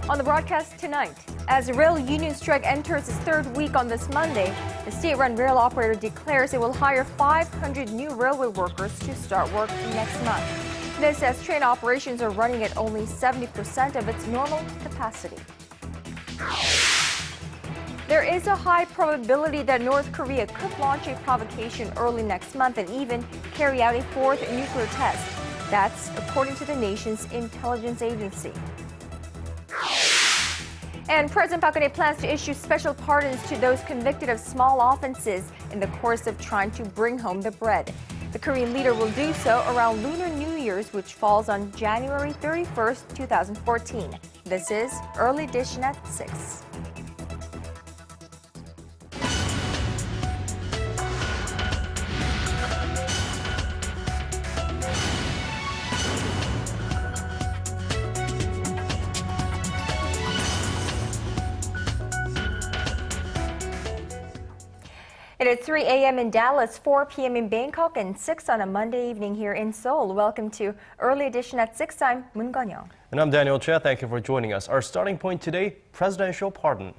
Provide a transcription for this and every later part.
On the broadcast tonight, as the rail union strike enters its third week on this Monday, the state-run rail operator declares it will hire 500 new railway workers to start work next month. This as train operations are running at only 70% of its normal capacity. There is a high probability that North Korea could launch a provocation early next month and even carry out a fourth nuclear test. That's according to the nation's intelligence agency. And President Park Geun-hye plans to issue special pardons to those convicted of small offenses in the course of trying to bring home the bread. The Korean leader will do so around Lunar New Year's, which falls on January 31st, 2014. This is Early Edition at 6. It is 3 a.m. in Dallas, 4 p.m. in Bangkok, and 6 on a Monday evening here in Seoul. Welcome to Early Edition at 6. I'm Moon Gun-young. And I'm Daniel Che. Thank you for joining us. Our starting point today, presidential pardon.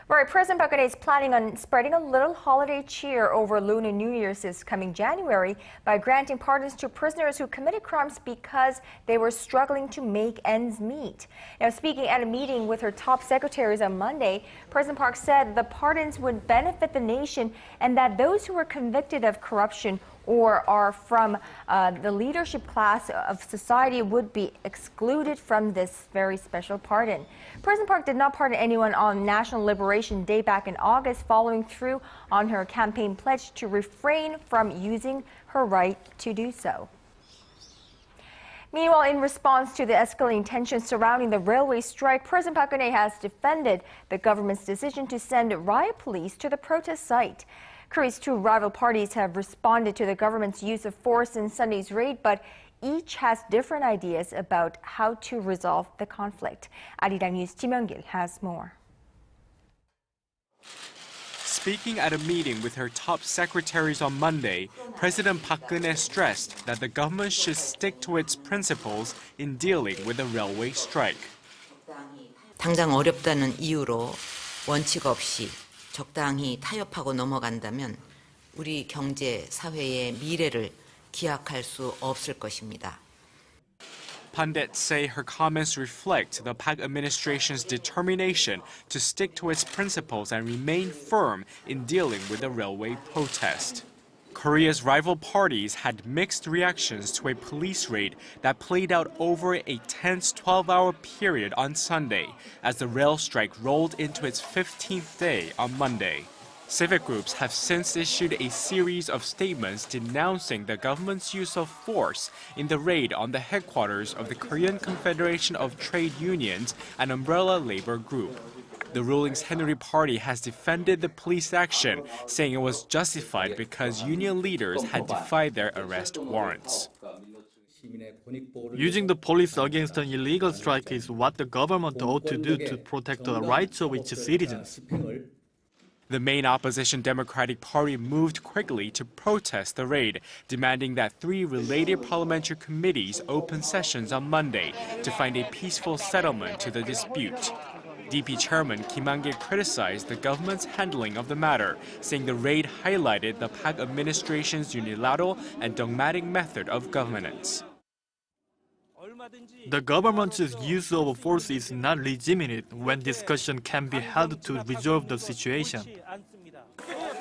Right, President Park Geun-hye is planning on spreading a little holiday cheer over Lunar New Year's this coming January by granting pardons to prisoners who committed crimes because they were struggling to make ends meet. Now, speaking at a meeting with her top secretaries on Monday, President Park said the pardons would benefit the nation and that those who were convicted of corruption or are from the leadership class of society would be excluded from this very special pardon. President Park did not pardon anyone on National Liberation Day back in August, following through on her campaign pledge to refrain from using her right to do so. Meanwhile, in response to the escalating tensions surrounding the railway strike, President Park Geun-hye has defended the government's decision to send riot police to the protest site. Korea's two rival parties have responded to the government's use of force in Sunday's raid, but each has different ideas about how to resolve the conflict. Arirang News' Kim Young-gil has more. Speaking at a meeting with her top secretaries on Monday, President Park Geun-hye stressed that the government should stick to its principles in dealing with the railway strike. 당장 어렵다는 이유로 원칙 없이 적당히 타협하고 넘어간다면 우리 경제, 사회의 미래를 기약할 수 없을 것입니다. Pundits say her comments reflect the Park administration's determination to stick to its principles and remain firm in dealing with the railway protest. Korea's rival parties had mixed reactions to a police raid that played out over a tense 12-hour period on Sunday as the rail strike rolled into its 15th day on Monday. Civic groups have since issued a series of statements denouncing the government's use of force in the raid on the headquarters of the Korean Confederation of Trade Unions, an umbrella labor group. The ruling's Henry Party has defended the police action, saying it was justified because union leaders had defied their arrest warrants. Using the police against an illegal strike is what the government ought to do to protect the rights of its citizens. The main opposition Democratic Party moved quickly to protest the raid, demanding that 3 related parliamentary committees open sessions on Monday to find a peaceful settlement to the dispute. DP Chairman Kim Hang-gil criticized the government's handling of the matter, saying the raid highlighted the Park administration's unilateral and dogmatic method of governance. The government's use of force is not legitimate when discussion can be held to resolve the situation.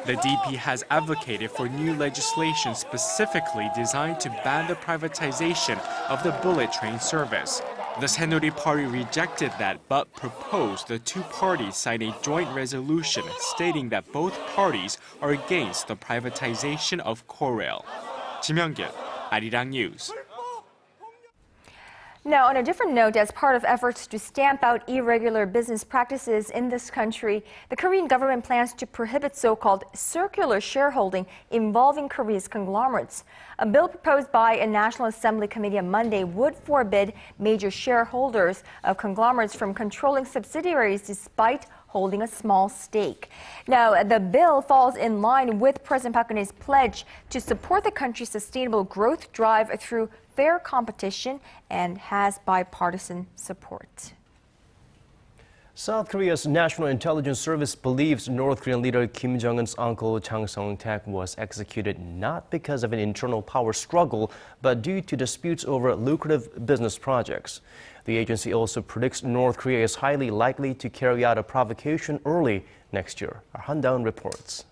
The DP has advocated for new legislation specifically designed to ban the privatization of the bullet train service. The Saenuri Party rejected that but proposed the two parties sign a joint resolution stating that both parties are against the privatization of Korail. Kim Young-gil, Arirang News. Now, on a different note, as part of efforts to stamp out irregular business practices in this country, the Korean government plans to prohibit so-called circular shareholding involving Korea's conglomerates. A bill proposed by a National Assembly committee on Monday would forbid major shareholders of conglomerates from controlling subsidiaries despite holding a small stake. Now, the bill falls in line with President Park Geun-hye's pledge to support the country's sustainable growth drive through fair competition and has bipartisan support. South Korea's National Intelligence Service believes North Korean leader Kim Jong-un's uncle Chang Song-taek was executed not because of an internal power struggle, but due to disputes over lucrative business projects. The agency also predicts North Korea is highly likely to carry out a provocation early next year. Our Han Daun reports.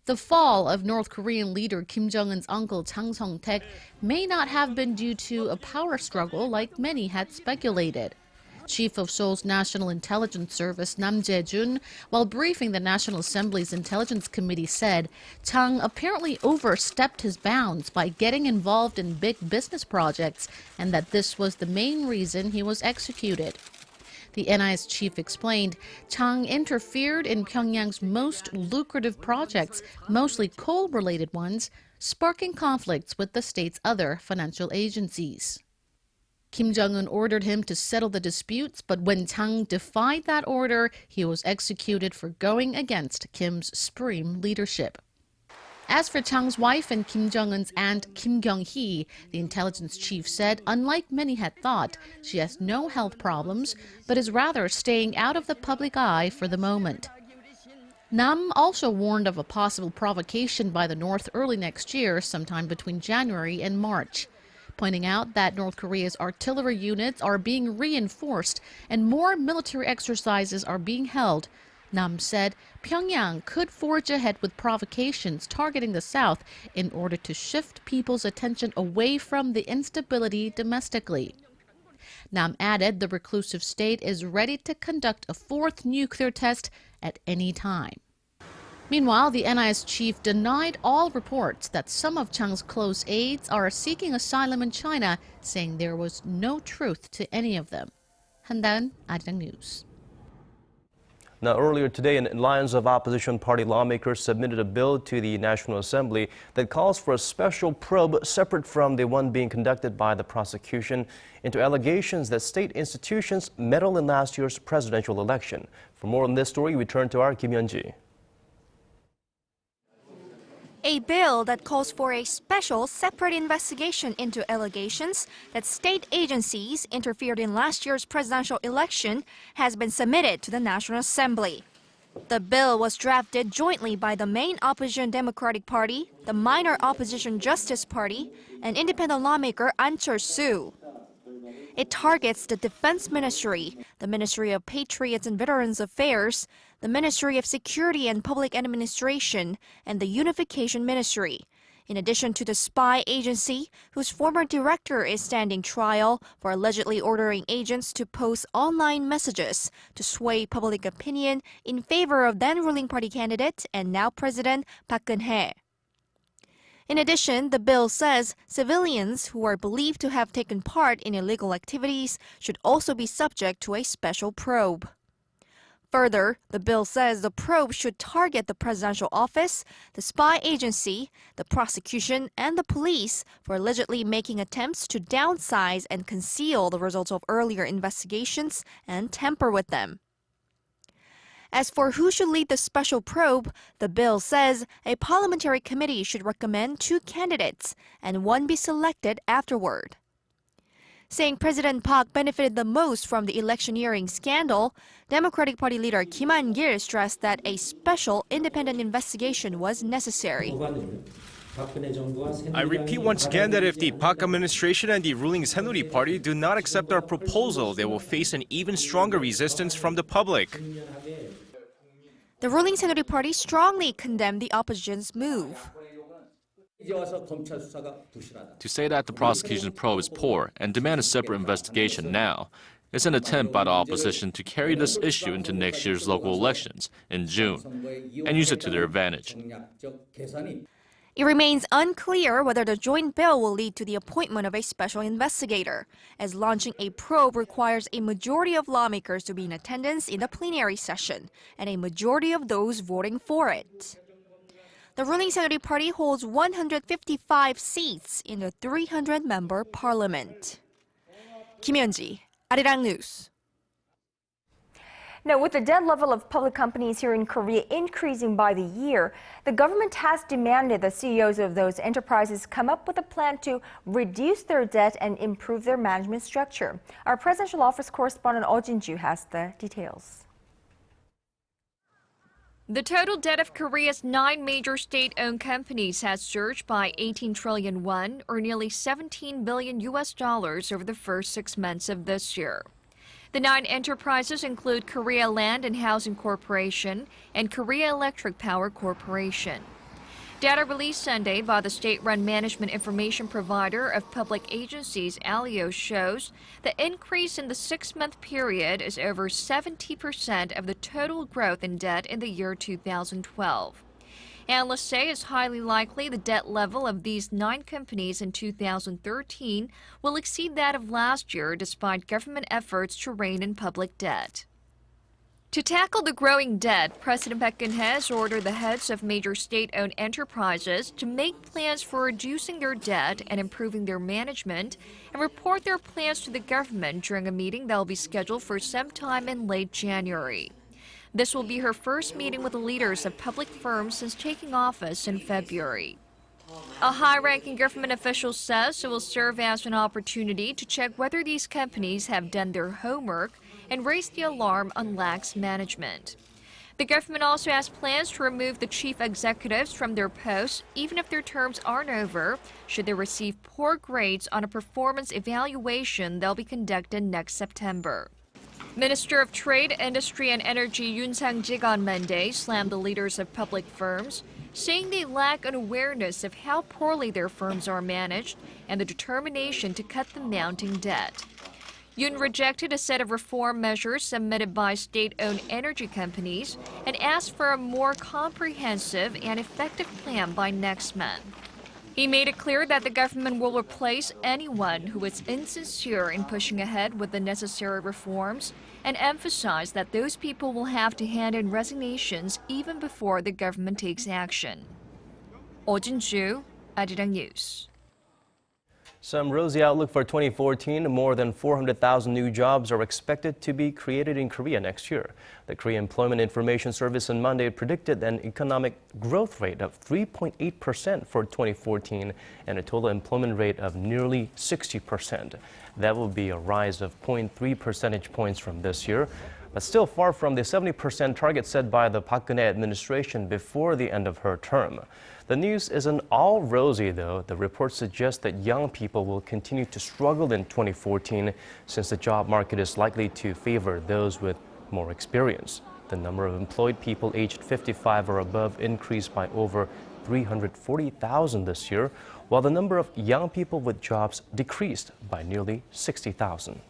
The fall of North Korean leader Kim Jong-un's uncle Chang Song-taek may not have been due to a power struggle like many had speculated. Chief of Seoul's National Intelligence Service Nam Jae-jun, while briefing the National Assembly's Intelligence Committee, said Chang apparently overstepped his bounds by getting involved in big business projects and that this was the main reason he was executed. The NI's chief explained Chang interfered in Pyongyang's most lucrative projects, mostly coal-related ones, sparking conflicts with the state's other financial agencies. Kim Jong-un ordered him to settle the disputes, but when Chang defied that order, he was executed for going against Kim's supreme leadership. As for Chang's wife and Kim Jong-un's aunt, Kim Kyung-hee, the intelligence chief said, unlike many had thought, she has no health problems, but is rather staying out of the public eye for the moment. Nam also warned of a possible provocation by the North early next year, sometime between January and March, pointing out that North Korea's artillery units are being reinforced and more military exercises are being held. Nam said Pyongyang could forge ahead with provocations targeting the South in order to shift people's attention away from the instability domestically. Nam added the reclusive state is ready to conduct a fourth nuclear test at any time. Meanwhile, the NI's chief denied all reports that some of Chang's close aides are seeking asylum in China, saying there was no truth to any of them. Han Daun, Arirang News. Now, earlier today, an alliance of opposition party lawmakers submitted a bill to the National Assembly that calls for a special probe separate from the one being conducted by the prosecution into allegations that state institutions meddled in last year's presidential election. For more on this story, we turn to our Kim Hyun-ji. A bill that calls for a special separate investigation into allegations that state agencies interfered in last year's presidential election has been submitted to the National Assembly. The bill was drafted jointly by the main opposition Democratic Party, the minor opposition Justice Party, and independent lawmaker An Chol-soo. It targets the Defense Ministry, the Ministry of Patriots and Veterans Affairs, the Ministry of Security and Public Administration, and the Unification Ministry, in addition to the spy agency, whose former director is standing trial for allegedly ordering agents to post online messages to sway public opinion in favor of then-ruling party candidate and now President Park Geun-hye. In addition, the bill says civilians who are believed to have taken part in illegal activities should also be subject to a special probe. Further, the bill says the probe should target the presidential office, the spy agency, the prosecution, and the police for allegedly making attempts to downsize and conceal the results of earlier investigations and tamper with them. As for who should lead the special probe, the bill says a parliamentary committee should recommend 2 candidates and one be selected afterward. Saying President Park benefited the most from the electioneering scandal, Democratic Party leader Kim Han-gil stressed that a special independent investigation was necessary. I repeat once again that if the Park administration and the ruling Saenuri Party do not accept our proposal, they will face an even stronger resistance from the public. The ruling Saenuri Party strongly condemned the opposition's move. To say that the prosecution's probe is poor and demand a separate investigation now is an attempt by the opposition to carry this issue into next year's local elections in June and use it to their advantage. It remains unclear whether the joint bill will lead to the appointment of a special investigator, as launching a probe requires a majority of lawmakers to be in attendance in the plenary session and a majority of those voting for it. The ruling Saenuri Party holds 155 seats in the 300-member parliament. Kim Hyun-ji, Arirang News. Now, with the debt level of public companies here in Korea increasing by the year, the government has demanded the CEOs of those enterprises come up with a plan to reduce their debt and improve their management structure. Our presidential office correspondent Oh Jin-ju has the details. The total debt of Korea's 9 major state-owned companies has surged by 18 trillion won, or nearly $17 billion over the first 6 months of this year. The 9 enterprises include Korea Land and Housing Corporation and Korea Electric Power Corporation. Data released Sunday by the state-run management information provider of public agencies, Alio, shows the increase in the 6-month period is over 70% of the total growth in debt in the year 2012. Analysts say it's highly likely the debt level of these 9 companies in 2013 will exceed that of last year despite government efforts to rein in public debt. To tackle the growing debt, President Park Geun-hye has ordered the heads of major state-owned enterprises to make plans for reducing their debt and improving their management and report their plans to the government during a meeting that will be scheduled for sometime in late January. This will be her first meeting with the leaders of public firms since taking office in February. A high-ranking government official says it will serve as an opportunity to check whether these companies have done their homework and raise the alarm on lax management. The government also has plans to remove the chief executives from their posts, even if their terms aren't over, should they receive poor grades on a performance evaluation that will be conducted next September. Minister of Trade, Industry and Energy Yoon Sang-jik on Monday slammed the leaders of public firms, saying they lack an awareness of how poorly their firms are managed and the determination to cut the mounting debt. Yoon rejected a set of reform measures submitted by state-owned energy companies and asked for a more comprehensive and effective plan by next month. He made it clear that the government will replace anyone who is insincere in pushing ahead with the necessary reforms and emphasized that those people will have to hand in resignations even before the government takes action. Oh Jin-ju, Arirang News. Some rosy outlook for 2014. More than 400,000 new jobs are expected to be created in Korea next year. The Korea Employment Information Service on Monday predicted an economic growth rate of 3.8% for 2014 and a total employment rate of nearly 60%. That will be a rise of 0.3 percentage points from this year, but still far from the 70% target set by the Park Geun-hye administration before the end of her term. The news isn't all rosy, though. The report suggests that young people will continue to struggle in 2014 since the job market is likely to favor those with more experience. The number of employed people aged 55 or above increased by over 340,000 this year, while the number of young people with jobs decreased by nearly 60,000.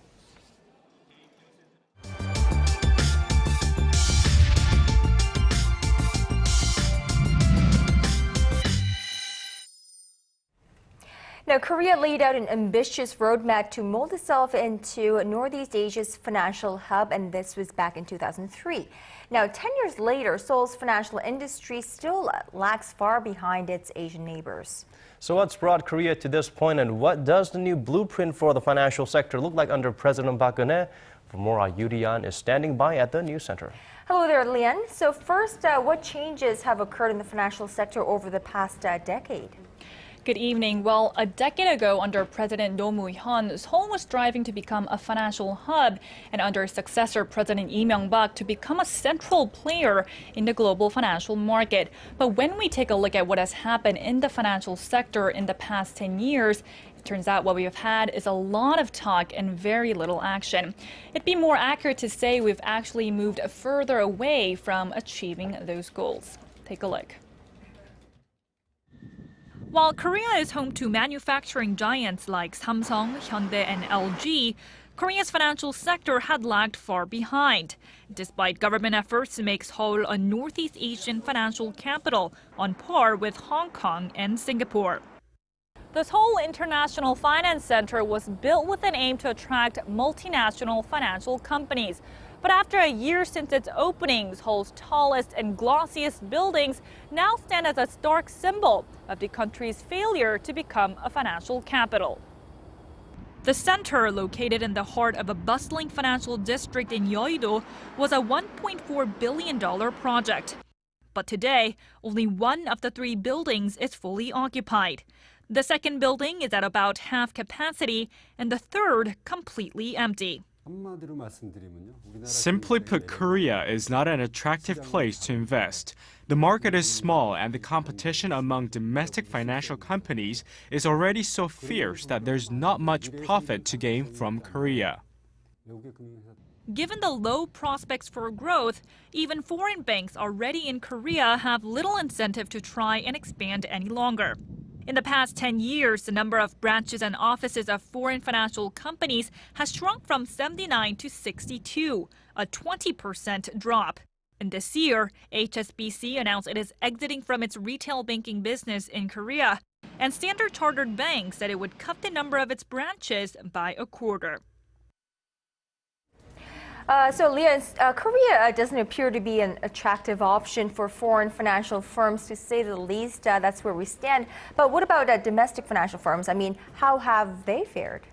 Now, Korea laid out an ambitious roadmap to mold itself into Northeast Asia's financial hub, and this was back in 2003. Now, 10 years later, Seoul's financial industry still lags far behind its Asian neighbors. So what's brought Korea to this point, and what does the new blueprint for the financial sector look like under President Park Geun-hye? For more, our Yoo Ri-an is standing by at the news center. Hello there, Lian. So first, what changes have occurred in the financial sector over the past decade? Good evening. Well, a decade ago, under President Roh Moo-hyun, Seoul was striving to become a financial hub, and under successor President Lee Myung-bak to become a central player in the global financial market. But when we take a look at what has happened in the financial sector in the past 10 years, it turns out what we have had is a lot of talk and very little action. It'd be more accurate to say we've actually moved further away from achieving those goals. Take a look. While Korea is home to manufacturing giants like Samsung, Hyundai, and LG, Korea's financial sector had lagged far behind, despite government efforts to make Seoul a Northeast Asian financial capital on par with Hong Kong and Singapore. The Seoul International Finance Center was built with an aim to attract multinational financial companies. But after a year since its opening, Seoul's tallest and glossiest buildings now stand as a stark symbol of the country's failure to become a financial capital. The center, located in the heart of a bustling financial district in Yeouido, was a $1.4 billion project. But today, only one of the three buildings is fully occupied. The second building is at about half capacity, and the third completely empty. Simply put, Korea is not an attractive place to invest. The market is small and the competition among domestic financial companies is already so fierce that there's not much profit to gain from Korea. Given the low prospects for growth, even foreign banks already in Korea have little incentive to try and expand any longer. In the past 10 years, the number of branches and offices of foreign financial companies has shrunk from 79 to 62, a 20% drop. And this year, HSBC announced it is exiting from its retail banking business in Korea, and Standard Chartered Bank said it would cut the number of its branches by a quarter. So, Leah, Korea doesn't appear to be an attractive option for foreign financial firms, to say the least. That's where we stand. But what about domestic financial firms? I mean, how have they fared?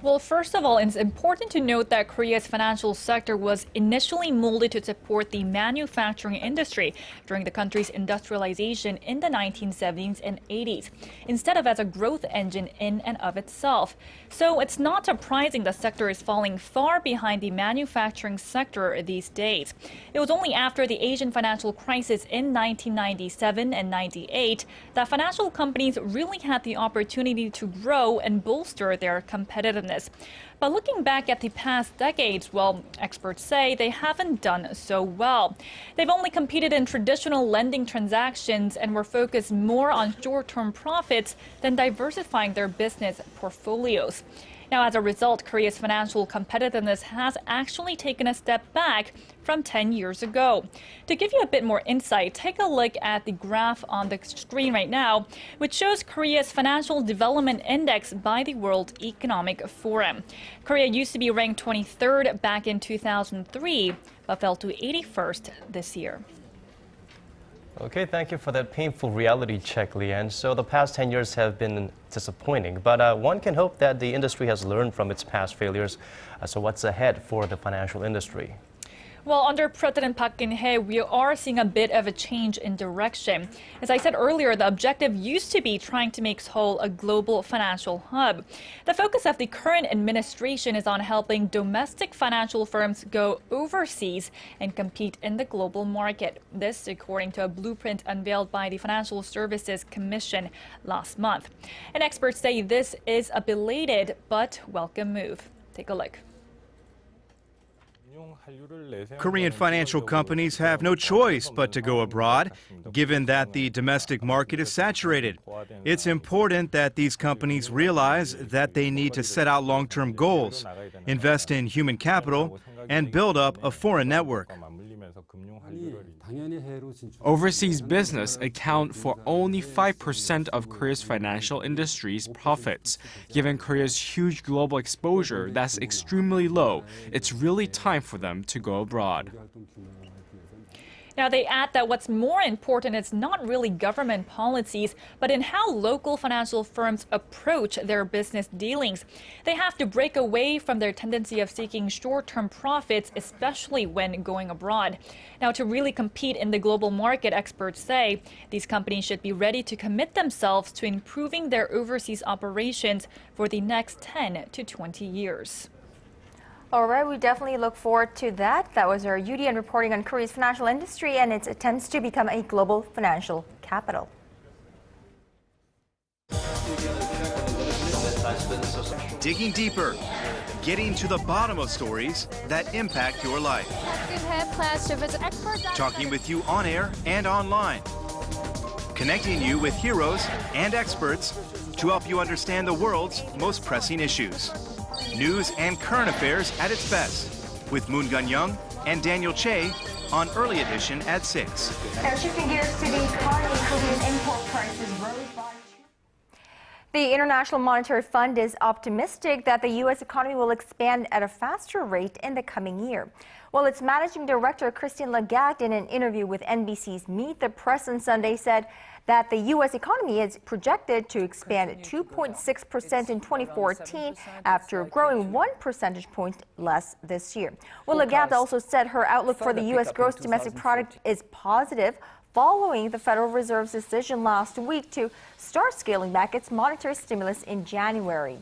Well, first of all, it's important to note that Korea's financial sector was initially molded to support the manufacturing industry during the country's industrialization in the 1970s and 80s, instead of as a growth engine in and of itself. So it's not surprising the sector is falling far behind the manufacturing sector these days. It was only after the Asian financial crisis in 1997 and 98 that financial companies really had the opportunity to grow and bolster their competitiveness. But looking back at the past decades, well, experts say they haven't done so well. They've only competed in traditional lending transactions and were focused more on short-term profits than diversifying their business portfolios. Now, as a result, Korea's financial competitiveness has actually taken a step back from 10 years ago. To give you a bit more insight, take a look at the graph on the screen right now, which shows Korea's Financial Development Index by the World Economic Forum. Korea used to be ranked 23rd back in 2003, but fell to 81st this year. Okay, thank you for that painful reality check, Leanne. So the past 10 years have been disappointing, but one can hope that the industry has learned from its past failures. So what's ahead for the financial industry? Well, under President Park Geun-hye, we are seeing a bit of a change in direction. As I said earlier, the objective used to be trying to make Seoul a global financial hub. The focus of the current administration is on helping domestic financial firms go overseas and compete in the global market. This, according to a blueprint unveiled by the Financial Services Commission last month. And experts say this is a belated but welcome move. Take a look. Korean financial companies have no choice but to go abroad, given that the domestic market is saturated. It's important that these companies realize that they need to set out long-term goals, invest in human capital, and build up a foreign network. Overseas business account for only 5% of Korea's financial industry's profits. Given Korea's huge global exposure that's extremely low, it's really time for them to go abroad. Now, they add that what's more important is not really government policies, but in how local financial firms approach their business dealings. They have to break away from their tendency of seeking short-term profits, especially when going abroad. Now, to really compete in the global market, experts say these companies should be ready to commit themselves to improving their overseas operations for the next 10 to 20 years. All right, we definitely look forward to that. That was our UDN reporting on Korea's financial industry and its attempts to become a global financial capital. Digging deeper, getting to the bottom of stories that impact your life. Talking with you on air and online. Connecting you with heroes and experts to help you understand the world's most pressing issues. News and current affairs at its best, with Moon Gun-young and Daniel Che on Early Edition at 6. Now, shifting gears to the economy, Korean import prices rose by. The International Monetary Fund is optimistic that the U.S. economy will expand at a faster rate in the coming year. Well, its managing director, Christine Lagarde, in an interview with NBC's Meet the Press on Sunday, said that the U.S. economy is projected to expand 2.6% in 2014 after growing 1 percentage point less this year. Well, Lagarde also said her outlook for the U.S. gross domestic product is positive, following the Federal Reserve's decision last week to start scaling back its monetary stimulus in January.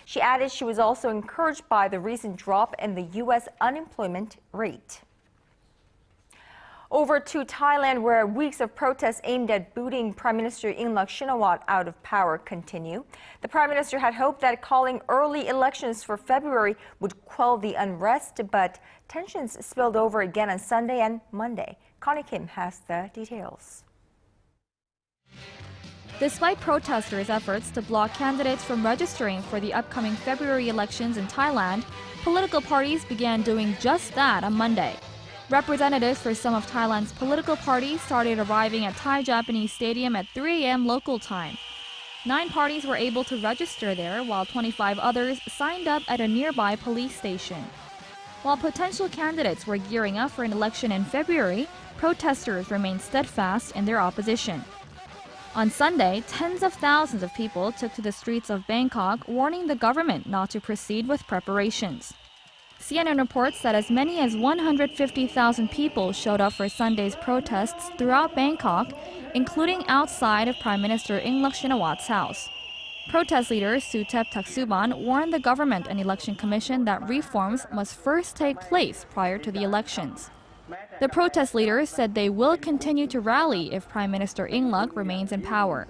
She added she was also encouraged by the recent drop in the U.S. unemployment rate. Over to Thailand, where weeks of protests aimed at booting Prime Minister Yingluck Shinawatra out of power continue. The Prime Minister had hoped that calling early elections for February would quell the unrest, but tensions spilled over again on Sunday and Monday. Connie Kim has the details. Despite protesters' efforts to block candidates from registering for the upcoming February elections in Thailand, political parties began doing just that on Monday. Representatives for some of Thailand's political parties started arriving at Thai-Japanese Stadium at 3 a.m. local time. 9 parties were able to register there, while 25 others signed up at a nearby police station. While potential candidates were gearing up for an election in February, protesters remained steadfast in their opposition. On Sunday, tens of thousands of people took to the streets of Bangkok, warning the government not to proceed with preparations. CNN reports that as many as 150,000 people showed up for Sunday's protests throughout Bangkok, including outside of Prime Minister Yingluck Shinawatra's house. Protest leader Suthep Thaksubon warned the government and election commission that reforms must first take place prior to the elections. The protest leaders said they will continue to rally if Prime Minister Yingluck remains in power.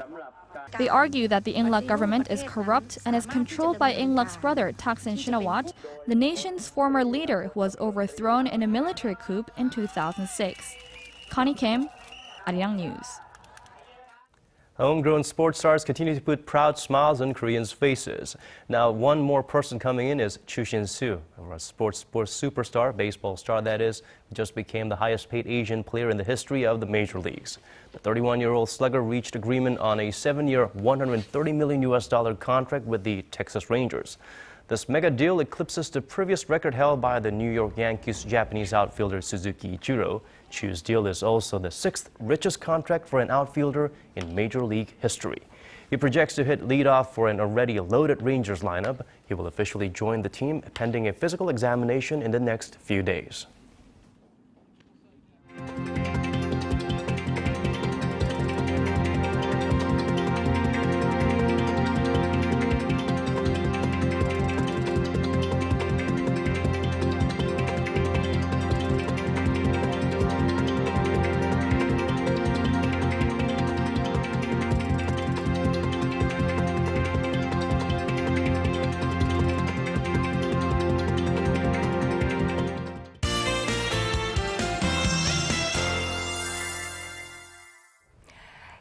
They argue that the Yingluck government is corrupt and is controlled by Yingluck's brother Thaksin Shinawatra, the nation's former leader who was overthrown in a military coup in 2006. Connie Kim, Arirang News. Homegrown sports stars continue to put proud smiles on Koreans' faces. Now, one more person coming in is Chu Shin-soo, a sports superstar, baseball star that is, who just became the highest-paid Asian player in the history of the major leagues. The 31-year-old slugger reached agreement on a 7-year, $130 million contract with the Texas Rangers. This mega deal eclipses the previous record held by the New York Yankees' Japanese outfielder Suzuki Ichiro. Chu's deal is also the 6th richest contract for an outfielder in Major League history. He projects to hit leadoff for an already loaded Rangers lineup. He will officially join the team pending a physical examination in the next few days.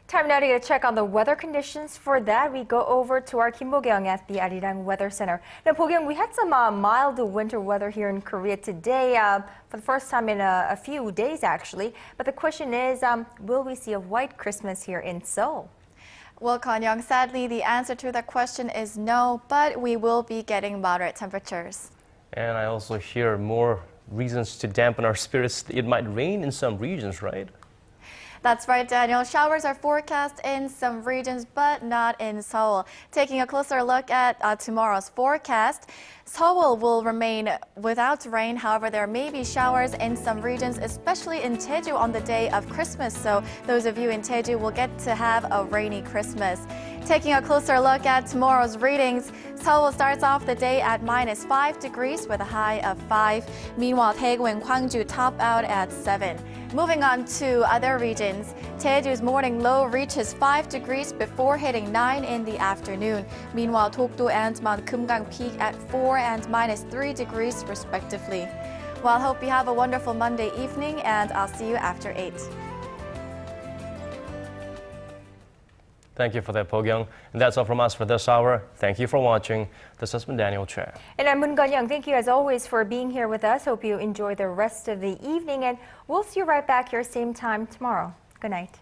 Time now to get a check on the weather conditions. For that, we go over to our Kim Bo-kyung at the Arirang Weather Center. Now, Bo-kyung, we had some mild winter weather here in Korea today for the first time in a few days, actually. But the question is, will we see a white Christmas here in Seoul? Well, Kan-young, sadly, the answer to that question is no, but we will be getting moderate temperatures. And I also hear more reasons to dampen our spirits. It might rain in some regions, right? That's right, Daniel. Showers are forecast in some regions, but not in Seoul. Taking a closer look at tomorrow's forecast, Seoul will remain without rain. However, there may be showers in some regions, especially in Jeju on the day of Christmas. So those of you in Jeju will get to have a rainy Christmas. Taking a closer look at tomorrow's readings, Seoul starts off the day at -5 degrees with a high of 5. Meanwhile, Daegu and Gwangju top out at 7. Moving on to other regions, Jeju's morning low reaches 5 degrees before hitting 9 in the afternoon. Meanwhile, Dokdo and Mount Kumgang peak at 4 and -3 degrees respectively. Well, I hope you have a wonderful Monday evening, and I'll see you after 8. Thank you for that, Bo-kyung. And that's all from us for this hour. Thank you for watching. This has been Daniel Che. And I'm Moon Gun-young. Thank you as always for being here with us. Hope you enjoy the rest of the evening, and we'll see you right back here same time tomorrow. Good night.